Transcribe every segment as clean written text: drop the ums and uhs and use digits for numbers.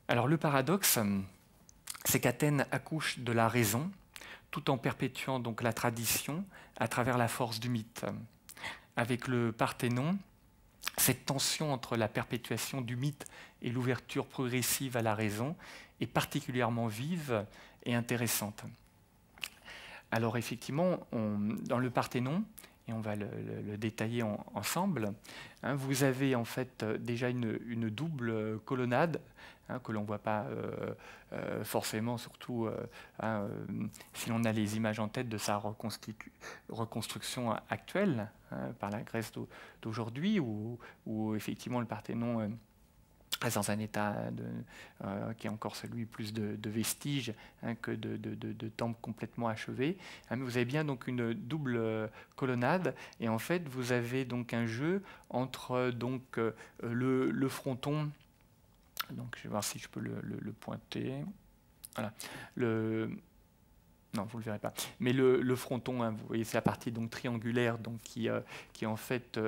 Alors le paradoxe, c'est qu'Athènes accouche de la raison, tout en perpétuant donc la tradition à travers la force du mythe. Avec le Parthénon, cette tension entre la perpétuation du mythe et l'ouverture progressive à la raison est particulièrement vive et intéressante. Alors effectivement, dans le Parthénon, et on va le détailler ensemble, hein, vous avez en fait déjà une double colonnade, hein, que l'on ne voit pas forcément, surtout hein, si l'on a les images en tête de sa reconstruction actuelle, hein, par la Grèce d'aujourd'hui, où effectivement le Parthénon reste dans un état qui est encore celui plus de vestiges, hein, que de temples complètement achevés. Hein, mais vous avez bien donc une double colonnade, et en fait vous avez donc un jeu entre donc le fronton. Donc je vais voir si je peux le pointer. Voilà. Non, vous ne le verrez pas. Mais le fronton, hein, vous voyez, c'est la partie donc triangulaire, donc qui en fait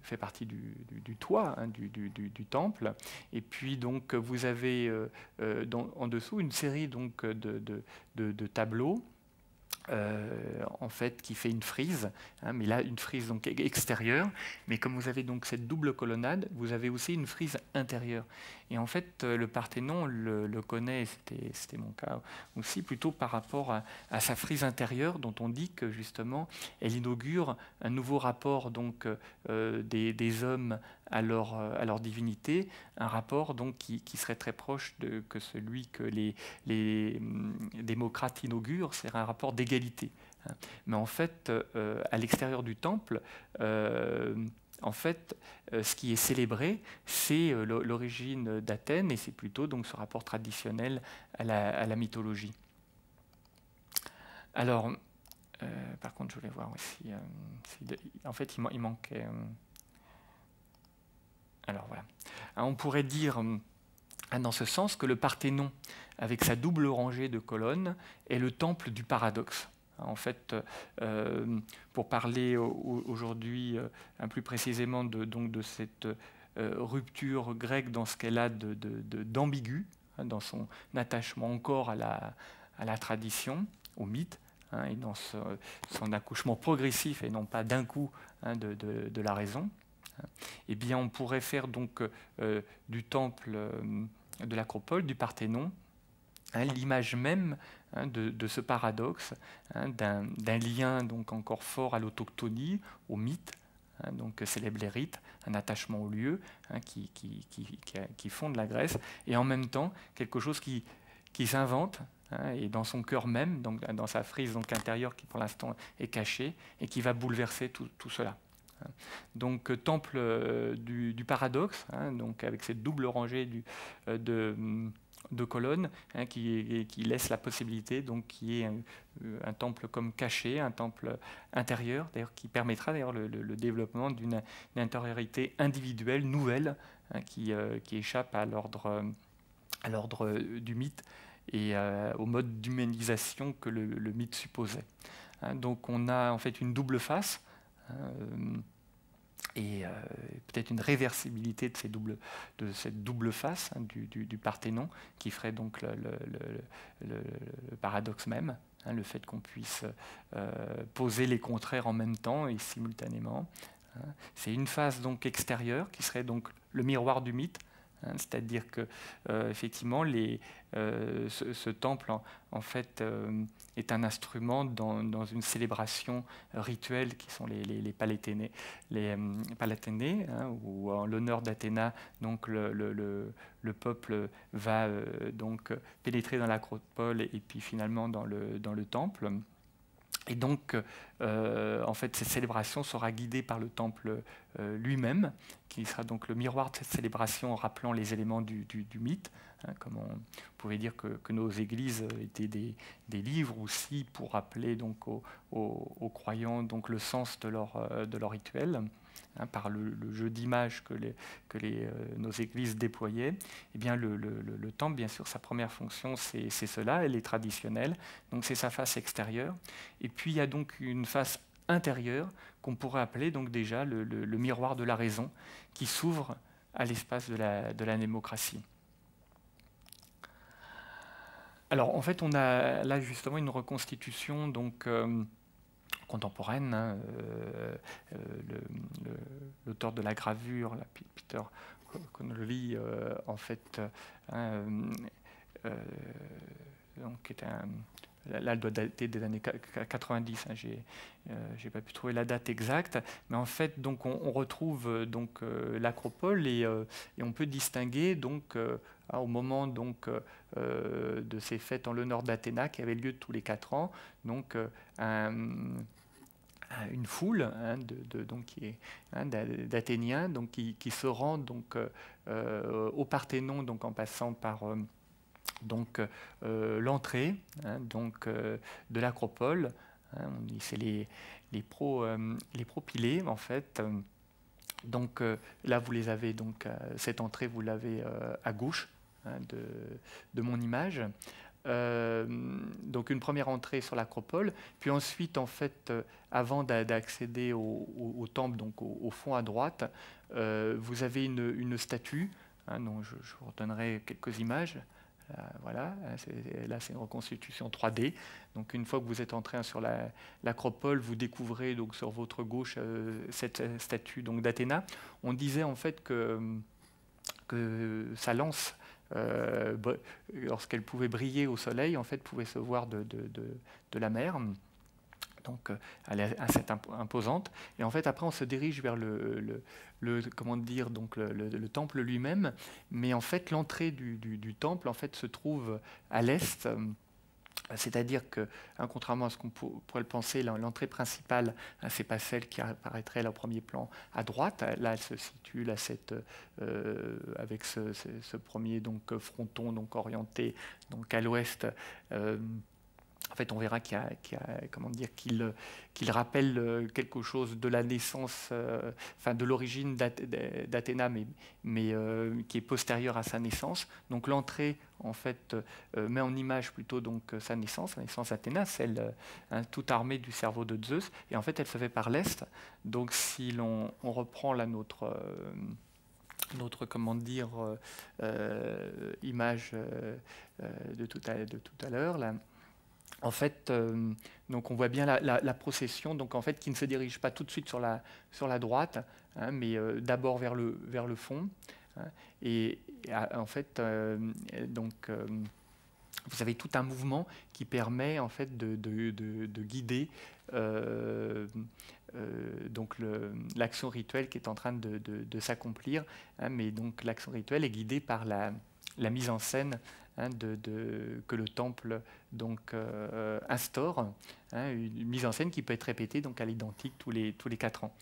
fait partie du toit, hein, du temple. Et puis donc vous avez en dessous une série donc de tableaux. En fait, qui fait une frise, hein, mais là une frise donc extérieure. Mais comme vous avez donc cette double colonnade, vous avez aussi une frise intérieure. Et en fait, le Parthénon le connaît, c'était mon cas aussi, plutôt par rapport à sa frise intérieure, dont on dit que justement, elle inaugure un nouveau rapport donc des hommes à leur divinité, un rapport donc qui serait très proche que celui que les démocrates inaugurent, c'est un rapport d'égalité. Mais en fait, à l'extérieur du temple, en fait, ce qui est célébré, c'est l'origine d'Athènes, et c'est plutôt donc ce rapport traditionnel à la mythologie. Alors, par contre, je voulais voir aussi, en fait, il manquait. Alors voilà. On pourrait dire, dans ce sens, que le Parthénon, avec sa double rangée de colonnes, est le temple du paradoxe. En fait, pour parler aujourd'hui plus précisément de cette rupture grecque dans ce qu'elle a d'ambigu, hein, dans son attachement encore à la tradition, au mythe, hein, et dans son accouchement progressif et non pas d'un coup, hein, de la raison, eh bien, on pourrait faire donc du temple de l'Acropole, du Parthénon, hein, l'image même, hein, de ce paradoxe, hein, d'un lien donc encore fort à l'autochtonie, au mythe, hein, donc célèbre les rites, un attachement au lieu, hein, qui fonde la Grèce, et en même temps quelque chose qui s'invente, hein, et dans son cœur même, donc dans sa frise donc intérieure qui pour l'instant est cachée, et qui va bouleverser tout cela. Donc temple du paradoxe, hein, donc avec cette double rangée de colonnes, hein, qui laisse la possibilité donc qu'il y ait un temple comme caché, un temple intérieur, d'ailleurs qui permettra d'ailleurs le développement d'une intériorité individuelle nouvelle, hein, qui échappe à l'ordre du mythe et au mode d'humanisation que le mythe supposait. Hein, donc on a en fait une double face. Et peut-être une réversibilité de cette double face, hein, du Parthénon, qui ferait donc le paradoxe même, hein, le fait qu'on puisse poser les contraires en même temps et simultanément. Hein. C'est une face donc extérieure qui serait donc le miroir du mythe, hein, c'est-à-dire que effectivement ce temple en fait est un instrument dans une célébration rituelle qui sont les palathénées, hein, où en l'honneur d'Athéna, donc le peuple va donc pénétrer dans l'acropole et puis finalement dans le temple. Et donc, en fait, cette célébration sera guidée par le temple lui-même, qui sera donc le miroir de cette célébration en rappelant les éléments du mythe. Hein, comme on pouvait dire que nos églises étaient des livres aussi pour rappeler donc aux croyants donc le sens de leur rituel. Hein, par le jeu d'images que nos églises déployaient, eh bien le temple, bien sûr, sa première fonction, c'est cela, elle est traditionnelle, donc c'est sa face extérieure. Et puis il y a donc une face intérieure qu'on pourrait appeler donc déjà le miroir de la raison, qui s'ouvre à l'espace de la démocratie. Alors en fait, on a là justement une reconstitution donc, contemporaine. Hein, l'auteur de la gravure, là, Peter Connolly, en fait, hein, donc, est là, elle doit dater des années 90. Hein, j'ai pas pu trouver la date exacte, mais en fait, donc, on retrouve donc l'acropole et on peut distinguer donc au moment donc de ces fêtes en l'honneur d'Athéna qui avaient lieu tous les 4 ans, donc une foule hein, d'Athéniens donc qui se rendent donc au Parthénon donc en passant par donc l'entrée hein, donc de l'acropole. Hein, c'est les propylées en fait. Donc là vous les avez donc cette entrée vous l'avez à gauche hein, de mon image. Donc une première entrée sur l'acropole, puis ensuite en fait avant d'accéder au temple donc au fond à droite, vous avez une statue hein, dont je vous redonnerai quelques images. Voilà, là c'est une reconstitution 3D. Donc une fois que vous êtes entré sur l'acropole, vous découvrez donc sur votre gauche cette statue donc d'Athéna. On disait en fait que sa lance, lorsqu'elle pouvait briller au soleil, en fait, pouvait se voir de la mer. Donc, elle est assez imposante. Et en fait, après, on se dirige vers comment dire, donc le temple lui-même. Mais en fait, l'entrée du temple, en fait, se trouve à l'est. C'est-à-dire que, hein, contrairement à ce qu'on pourrait le penser, l'entrée principale, hein, ce n'est pas celle qui apparaîtrait là au premier plan à droite. Là, elle se situe là, avec ce premier donc, fronton donc, orienté donc, à l'ouest. En fait, on verra comment dire, qu'il rappelle quelque chose de la naissance, enfin de l'origine d'Athéna, mais qui est postérieure à sa naissance. Donc l'entrée, en fait, met en image plutôt donc sa naissance d'Athéna, celle hein, toute armée du cerveau de Zeus. Et en fait, elle se fait par l'est. Donc si on reprend là notre comment dire, image de tout à l'heure, là. En fait, donc on voit bien la procession, donc en fait qui ne se dirige pas tout de suite sur la droite, hein, mais d'abord vers le fond. Hein, et en fait, donc vous avez tout un mouvement qui permet en fait de guider donc l'action rituelle qui est en train de s'accomplir. Hein, mais donc l'action rituelle est guidée par la mise en scène hein, que le temple donc, instaure, hein, une mise en scène qui peut être répétée donc, à l'identique tous les 4 ans.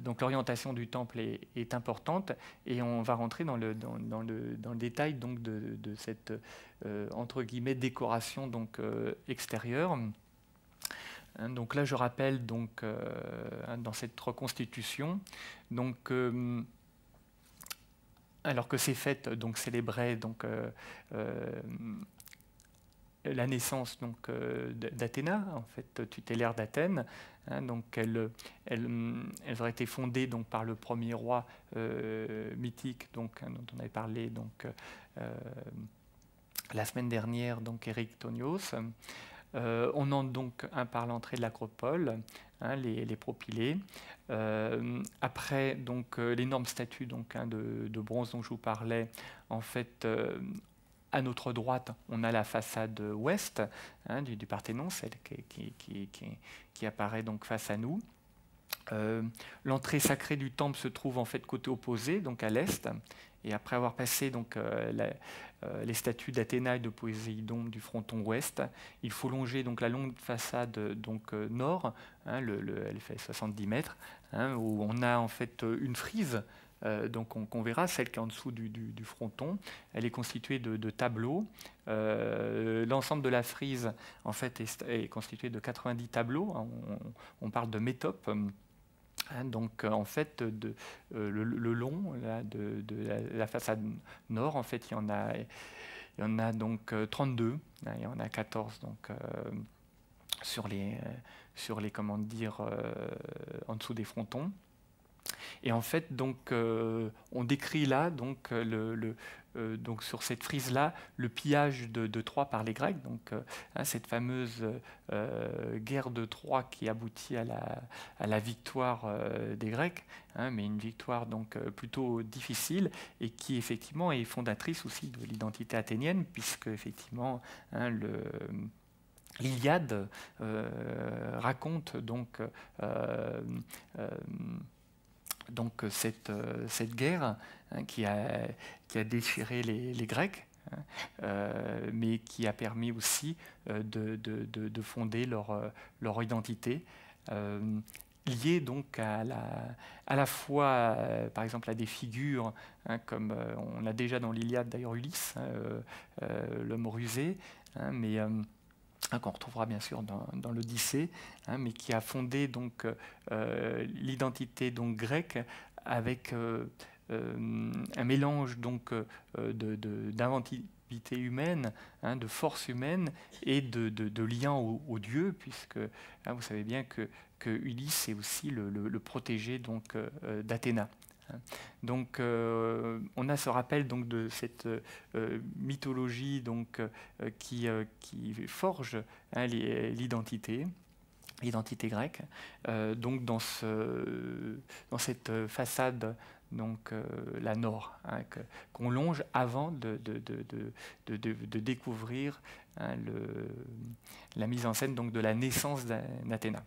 Donc l'orientation du temple est importante et on va rentrer dans le détail donc, de cette entre guillemets décoration donc, extérieure. Hein, donc là je rappelle donc, hein, dans cette reconstitution donc, alors que ces fêtes donc, célébraient donc, la naissance donc, d'Athéna, en fait tutélaire d'Athènes. Hein, donc elles auraient été fondées donc, par le premier roi mythique donc, hein, dont on avait parlé donc, la semaine dernière, donc Eric Tonios. On entre donc par l'entrée de l'acropole, hein, les propylées. Après donc l'énorme statue donc, hein, de bronze dont je vous parlais, en fait à notre droite, on a la façade ouest hein, du Parthénon, celle qui apparaît donc face à nous. L'entrée sacrée du temple se trouve en fait côté opposé, donc à l'est. Et après avoir passé donc, les statues d'Athéna et de Poséidon du fronton ouest, il faut longer donc, la longue façade donc, nord, hein, elle fait 70 mètres, hein, où on a en fait une frise. Donc on verra celle qui est en dessous du fronton. Elle est constituée de tableaux. L'ensemble de la frise en fait, est constitué de 90 tableaux. On parle de métopes. Hein, donc en fait, le long là, de la façade nord, en fait, il y en a donc 32. Hein, il y en a 14 donc, sur les comment dire, en dessous des frontons. Et en fait, donc, on décrit là, donc, donc sur cette frise-là, le pillage de Troie par les Grecs, donc, hein, cette fameuse guerre de Troie qui aboutit à la victoire des Grecs, hein, mais une victoire donc plutôt difficile et qui effectivement est fondatrice aussi de l'identité athénienne, puisque effectivement, hein, l'Iliade raconte donc cette guerre, hein, qui a déchiré les Grecs, hein, mais qui a permis aussi de fonder leur identité, liée donc à la fois, par exemple, à des figures, hein, comme on a déjà dans l'Iliade d'ailleurs Ulysse, hein, l'homme rusé, hein, mais hein, qu'on retrouvera bien sûr dans l'Odyssée, hein, mais qui a fondé donc l'identité donc grecque avec un mélange donc d'inventivité humaine, hein, de force humaine et de lien au dieu, puisque, hein, vous savez bien que Ulysse est aussi le protégé donc d'Athéna. Donc, on a ce rappel donc de cette mythologie donc qui forge, hein, l'identité grecque. Donc, dans cette façade donc la Nord, hein, qu'on longe avant de découvrir, hein, la mise en scène donc de la naissance d'Athéna.